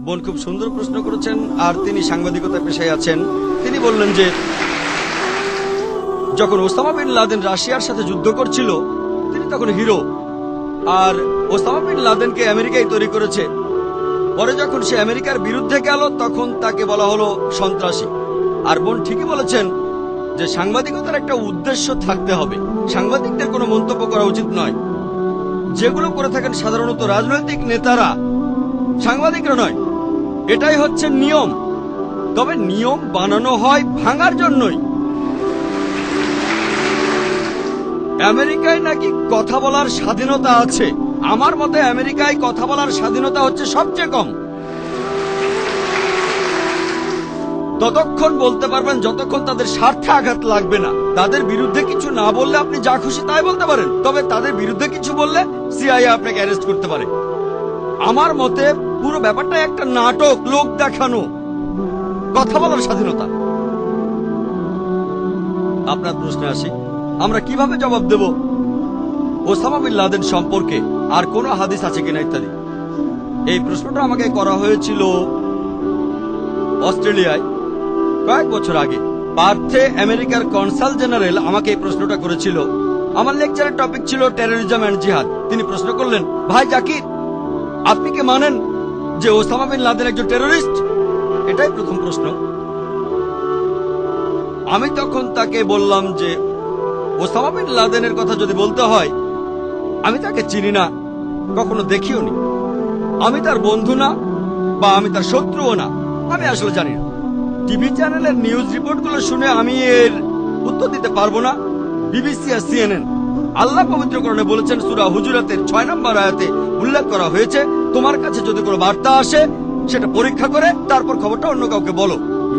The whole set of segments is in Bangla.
বোন খুব সুন্দর প্রশ্ন করেছেন, আর তিনি সাংবাদিকতা পেশায় আছেন। তিনি বললেন যে যখন ওসামা বিন লাদেন রাশিয়ার সাথে যুদ্ধ করছিল, তিনি তখন হিরো, আর ওসামা বিন লাদেনকে আমেরিকায় তৈরি করেছে। পরে যখন সে আমেরিকার বিরুদ্ধে গেল, তখন তাকে বলা হলো সন্ত্রাসী। আর বোন ঠিকই বলেছেন যে সাংবাদিকতার একটা উদ্দেশ্য থাকতে হবে। সাংবাদিকদের কোনো মন্তব্য করা উচিত নয়। যেগুলো করে থাকেন সাধারণত রাজনৈতিক নেতারা, সাংবাদিকরা নয়। এটাই হচ্ছে নিয়ম। তবে নিয়ম বানানো হয় ভাঙার জন্যই। আমেরিকায় নাকি কথা বলার স্বাধীনতা আছে। আমার মতে আমেরিকায় কথা বলার স্বাধীনতা হচ্ছে সবচেয়ে কম। ততক্ষণ বলতে পারবেন যতক্ষণ তাদের স্বার্থে আঘাত লাগবে না। তাদের বিরুদ্ধে কিছু না বললে আপনি যা খুশি তাই বলতে পারেন, তবে তাদের বিরুদ্ধে কিছু বললে সিআইএ আপনাকে অ্যারেস্ট করতে পারে। আমার মতে পুরো ব্যাপারটা একটা নাটক, লোক দেখানো। কথা বলার স্বাধীনতা। আপনার প্রশ্নে আসি, আমরা কিভাবে জবাব দেব ওসামা বিন লাদেন সম্পর্কে, আর কোন হাদিস আছে কিনা ইত্যাদি। এই প্রশ্নটা আমাকে করা হয়েছিল অস্ট্রেলিয়ায় কয়েক বছর আগে। পার্থে আমেরিকার কনসাল জেনারেল আমাকে এই প্রশ্নটা করেছিল। আমার লেকচারের টপিক ছিল টেরোরিজম এন্ড জিহাদ। তিনি প্রশ্ন করলেন, ভাই জাকির, আপনি কি মানেন যে ওসামা বিন লাদেন একজন টেরোরিস্ট? এটাই প্রথম প্রশ্ন। আমি তখন তাকে বললাম যে ওসামা বিন লাদেনের কথা যদি বলতে হয়, আমি তাকে চিনি না, কখনো দেখিও নি। আমি তার বন্ধু না, বা আমি তার শত্রুও না। আমি আসলে জানি না। টিভি চ্যানেলের নিউজ রিপোর্টগুলো শুনে আমি এর উত্তর দিতে পারবো না। বিবিসি আর সিএনএন, আল্লাহ পবিত্র কোরআনে বলেছেন, সূরা হুজুরাতের 6 নম্বর আয়াতে উল্লেখ করা হয়েছে, তোমার কাছে যদি কোনো বার্তা আসে সেটা পরীক্ষা করে তারপর খবরটা অন্য কাউকে বলো।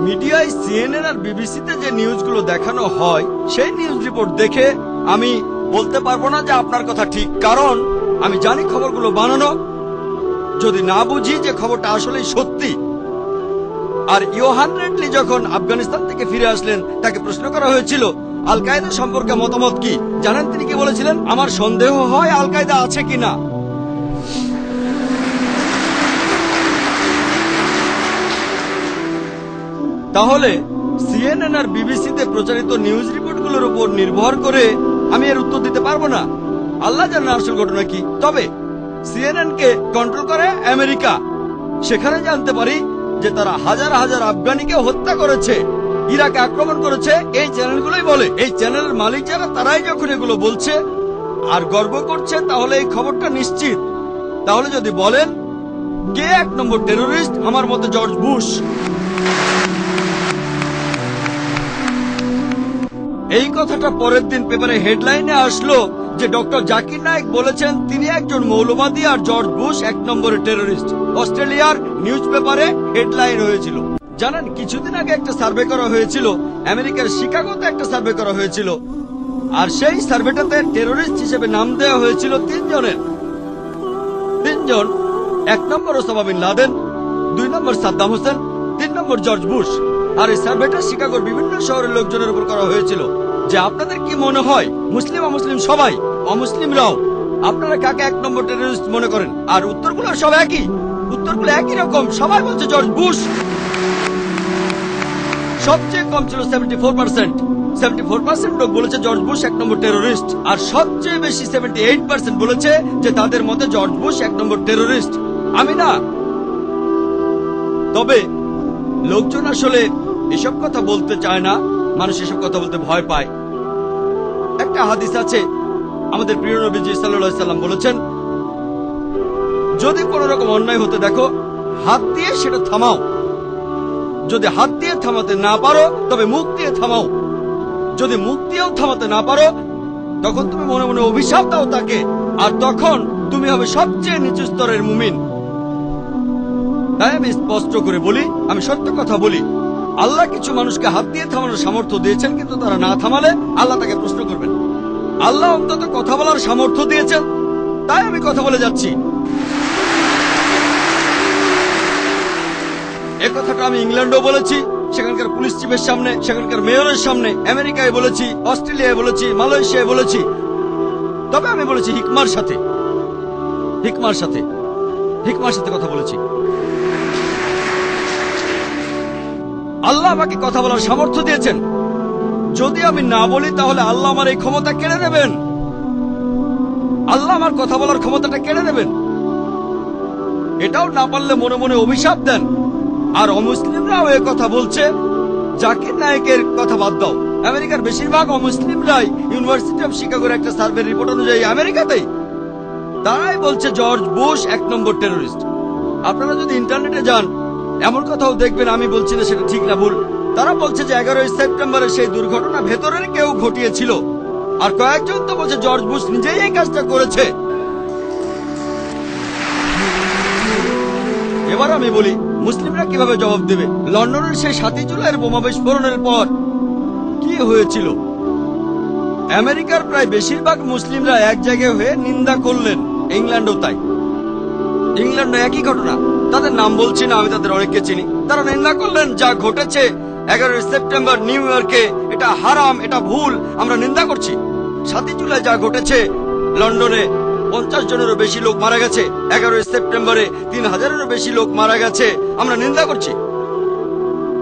মিডিয়ায় সিএনএন আর বিবিসিতে যে নিউজগুলো দেখানো হয়, সেই নিউজ রিপোর্ট দেখে আমি বলতে পারবো না যে আপনার কথা ঠিক, কারণ আমি জানি খবরগুলো বানানো। যদি না বুঝি যে খবরটা আসলেই সত্যি। আর ইয়োহান রেডলি যখন আফগানিস্তান থেকে ফিরে আসলেন, তাকে প্রশ্ন করা হয়েছিল আল কায়দা সম্পর্কে মতামত কি। জানেন তিনি কি বলেছিলেন? আমার সন্দেহ হয় আল কায়দা আছে কিনা। তাহলে সিএনএন আর বিবিসিতে প্রচারিত নিউজ রিপোর্টগুলোর উপর নির্ভর করে আমি এর উত্তর দিতে পারবো না। আল্লাহ জানেন আসল ঘটনা কি। তবে সিএনএন কে কন্ট্রোল করে আমেরিকা। সেখানে জানতে পারি যে তারা হাজার হাজার আফগানিকে হত্যা করেছে, ইরাকে আক্রমণ করেছে। এই চ্যানেলগুলোই বলে। এই চ্যানেলের মালিক যারা, তারাই যখন এগুলো বলছে আর গর্ব করছে, তাহলে এই খবরটা নিশ্চিত। তাহলে যদি বলেন কে 1 নম্বর টেরোরিস্ট, আমার মতে জর্জ বুশ। এই কথাটা পরের দিন পেপারে হেডলাইনে আসলো যে ডক্টর জাকির নায়েক বলেছেন তিনি একজন মৌলবাদী আর জর্জ বুশ 1 নম্বরের টেরোরিস্ট। অস্ট্রেলিয়ার নিউজ পেপারে হেডলাইন হয়েছিল। জানেন, কিছুদিন আগে একটা সার্ভে করা হয়েছিল, আমেরিকার শিকাগোতে একটা সার্ভে করা হয়েছিল, আর সেই সার্ভেটাতে টেরোরিস্ট হিসেবে নাম দেওয়া হয়েছিল 3 জনের। 3 জন। 1 নম্বর ওসামা বিন লাদেন, 2 নম্বর সাদ্দাম হোসেন, 3 নম্বর জর্জ বুশ। আর এই সার্ভেটা শিকাগোর বিভিন্ন শহরের লোকজনের উপর করা হয়েছিল যে আপনাদের কি মনে হয়, মুসলিম অমুসলিম সবাই, অমুসলিমরাও, আপনারা কাকে 1 নম্বর টেরোরিস্ট মনে করেন? আর উত্তরগুলো সব একই। উত্তরগুলো একই রকম। সবাই বলছে জর্জ বুশ। সবচেয়ে কম ছিল 74%। 74% লোক বলেছে জর্জ বুশ 1 নম্বর টেরোরিস্ট। আর সবচেয়ে বেশি 78% বলেছে যে তাদের মতে জর্জ বুশ 1 নম্বর টেরোরিস্ট। আমি না। তবে লোকজন আসলে এসব কথা বলতে চায় না। মানুষ এসব কথা বলতে ভয় পায়। একটা হাদিস আছে, আমাদের প্রিয় নবীজি সাল্লাল্লাহু আলাইহি সাল্লাম বলেছেন, যদি কোন রকম অন্যায় হতে দেখো, হাত দিয়ে সেটা থামাও। যদি হাত দিয়ে থামাতে না পারো, তবে মুখ দিয়ে থামাও। যদি মুখ দিয়েও থামাতে না পারো, তখন তুমি মনে মনে অভিশাপ দাও তাকে, আর তখন তুমি হবে সবচেয়ে নিচু স্তরের মুমিন। তাই আমি স্পষ্ট করে বলি, আমি সত্য কথা বলি। আল্লাহ কিছু মানুষকে হাত দিয়ে থামানোর সামর্থ্য দিয়েছেন, কিন্তু তারা না থামালে আল্লাহ তাকে প্রশ্ন করবেন। আল্লাহ অন্তত কথা বলার সামর্থ্য দিয়েছেন, তাই আমি কথা বলে যাচ্ছি। এ কথাটা আমি ইংল্যান্ডেও বলেছি, সেখানকার পুলিশ চিফের সামনে, সেখানকার মেয়রের সামনে, আমেরিকায় বলেছি, অস্ট্রেলিয়ায় বলেছি, মালয়েশিয়ায় বলেছি। তবে আমি বলেছি হিকমার সাথে কথা বলেছি। আল্লাহ আমাকে কথা বলার সামর্থ্য দিয়েছেন। যদি আমি না বলি তাহলে আল্লাহ আমার এই ক্ষমতা কেড়ে নেবেন। আল্লাহ আমার কথা বলার ক্ষমতাটা কেড়ে নেবেন। এটাও না পারলে মনে মনে অভিশাপ দেন। আর অমুসলিমরাও এ কথা বলছে। জাকির নায়েকের কথা বাদ দাও, আমেরিকার বেশিরভাগ অমুসলিমরাই ইউনিভার্সিটি অফ শিকাগোর একটা সার্ভে রিপোর্ট অনুযায়ী আমেরিকাতেই তারাই বলছে জর্জ বুশ 1 নম্বর টেরোরিস্ট। আপনারা যদি ইন্টারনেটে যান এমন কথাও দেখবেন, আমি বলছি না সেটা ঠিক না ভুল। তারা বলছে যে 11ই সেপ্টেম্বরের সেই দুর্ঘটনা ভেতরের কেউ ঘটিয়েছিল, আর কয়েকজন তো বলছে জর্জ বুশ নিজেই এই কাজটা করেছে। এবার আমি বলি মুসলিমরা কিভাবে জবাব দেবে। লন্ডনের সেই 7ই জুলাইয়ের বোমা বিস্ফোরণের পর কি হয়েছিল? আমেরিকার প্রায় বেশিরভাগ মুসলিমরা এক জায়গায় হয়ে নিন্দা করলেন, ইংল্যান্ডও তাই। ইংল্যান্ডে একই ঘটনা, তাদের নাম বলছি না, আমি তাদের অনেককে চিনি। তারা নিন্দা করলেন যা ঘটেছে 11ই সেপ্টেম্বর নিউ ইয়র্কে, এটা হারাম, এটা ভুল, আমরা নিন্দা করছি। 7ই জুলাই যা ঘটেছে লন্ডনে 50 জনেরও বেশি লোক মারা গেছে, 11ই সেপ্টেম্বরে 3000-এরও বেশি লোক মারা গেছে, আমরা নিন্দা করছি।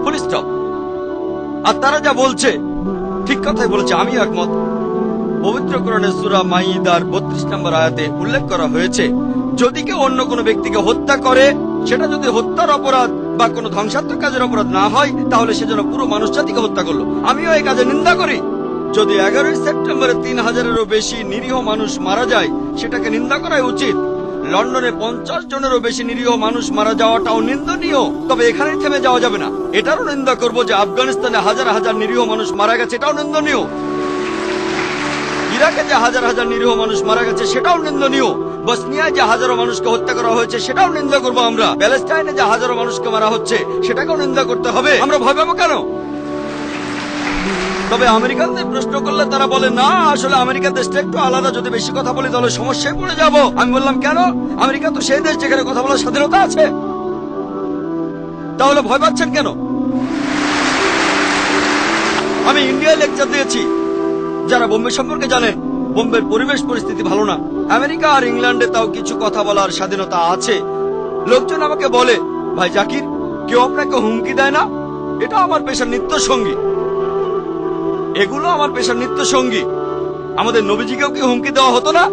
Full stop. আর তারা যা বলছে ঠিক কথাই বলেছে, আমিও একমত। পবিত্র কোরআনের সূরা মাইদার 32 নম্বর আয়াতে উল্লেখ করা হয়েছে, যদি কেউ অন্য কোনো ব্যক্তিকে হত্যা করে, সেটা যদি হত্যার অপরাধ বা কোনো ধ্বংসাত্মক কাজের অপরাধ না হয়, তাহলে সে যেন পুরো মানুষ জাতিকে হত্যা করলো। আমিও এই কাজে নিন্দা করি। যদি 11ই সেপ্টেম্বরে 3000-এরও বেশি নিরীহ মানুষ মারা যায়, সেটাকে নিন্দা করাই উচিত। লন্ডনে 50 জনেরও বেশি নিরীহ মানুষ মারা যাওয়াটাও নিন্দনীয়। তবে এখানেই থেমে যাওয়া যাবে না, এটারও নিন্দা করব যে আফগানিস্তানে হাজার হাজার নিরীহ মানুষ মারা গেছে, এটাও নিন্দনীয়। ইরাকে যে হাজার হাজার নিরীহ মানুষ মারা গেছে সেটাও নিন্দনীয়। বসনিয়ায় যে হাজারো মানুষকে হত্যা করা হয়েছে সেটাও নিন্দা করবো আমরা। প্যালেস্টাইনে যে হাজারো মানুষকে মারা হচ্ছে সেটাকেও নিন্দা করতে হবে। আমরা ভয় পাবো কেন? তবে আমেরিকানদের প্রশ্ন করলে তারা বলে না, আসলে আমেরিকা দেশটা একটু আলাদা, যদি বেশি কথা বলি তাহলে সমস্যায় পড়ে যাব। আমি বললাম কেন? আমেরিকা তো সেই দেশ যেখানে কথা বলার স্বাধীনতা আছে। তাহলে ভয় পাচ্ছেন কেন? আমি ইন্ডিয়ায় লেকচার দিয়েছি। যারা বোম্বে সম্পর্কে জানেন, বোম্বের পরিবেশ পরিস্থিতি ভালো না। আমেরিকা আর ইংল্যান্ডে তাও কিছু কথা বলার স্বাধীনতা আছে। লোকজন আমাকে বলে, ভাই জাকির, কেউ আপনাকে হুমকি দেয় না? এটা আমার পেশার নিত্য সঙ্গী। এগুলো আমার পেশার নিত্য সঙ্গী। আমাদের নবীজিকেও কি হুমকি দেওয়া হতো না?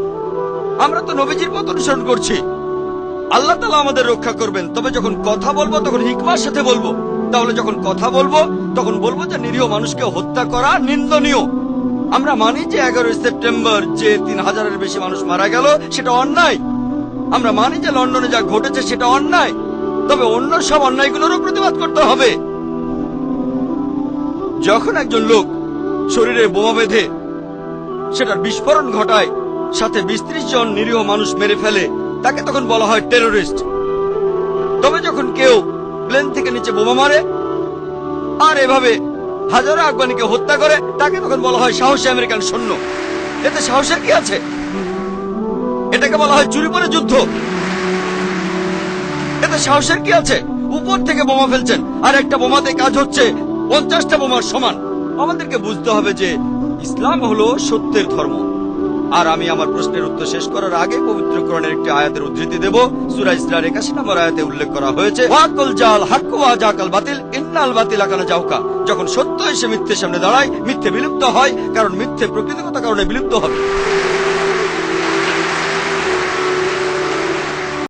আমরা তো নবীজির মত অনুসরণ করছি। আল্লাহ তাআলা আমাদের রক্ষা করবেন। তবে যখন কথা বলবো তখন হিকমার সাথে বলবো। তাহলে যখন কথা বলবো তখন বলবো যে নিরীহ মানুষকে হত্যা করা নিন্দনীয়। আমরা মানি যে 11ই সেপ্টেম্বর যে 3000-এর বেশি মানুষ মারা গেল সেটা অন্যায়। আমরা মানি যে লন্ডনে যা ঘটেছে সেটা অন্যায়। তবে অন্য সব অন্যায়গুলোরও প্রতিবাদ করতে হবে। যখন একজন লোক শরীরে বোমা বেঁধে সেটার বিস্ফোরণ ঘটায়, সাথে 20-30 জন নিরীহ মানুষ মেরে ফেলে, তাকে তখন বলা হয় টেরোরিস্ট। তবে যখন কেউ প্লেন থেকে নিচে বোমা মারে আর এভাবে হাজারো আফগানিকে হত্যা করে, তাকে তখন বলা হয় সাহসী আমেরিকান সৈন্য। এতে সাহসের কি আছে? এটাকে বলা হয় চুরি করে যুদ্ধ। এতে সাহসের কি আছে? উপর থেকে বোমা ফেলছেন আর একটা বোমাতে কাজ হচ্ছে 50টা বোমার সমান। আমাদেরকে বুঝতে হবে যে ইসলাম হলো সত্যের ধর্ম। আর আমি আমার প্রশ্নের উত্তর শেষ করার আগে পবিত্র কোরআনের একটি আয়াতের উদ্ধৃতি দেব। সূরা ইসরার 81 নম্বর আয়াতে উল্লেখ করা হয়েছে, ওয়াকুল জাল হাক্কু ওয়া জাকাল বাতিল ইন্নাল বাতিলা কানা জাউকা। যখন সত্য এসে মিথ্যের সামনে দাঁড়ায়, মিথ্যে বিলুপ্ত হয়, কারণ মিথ্যে প্রকৃতিগত কারণে বিলুপ্ত হবে।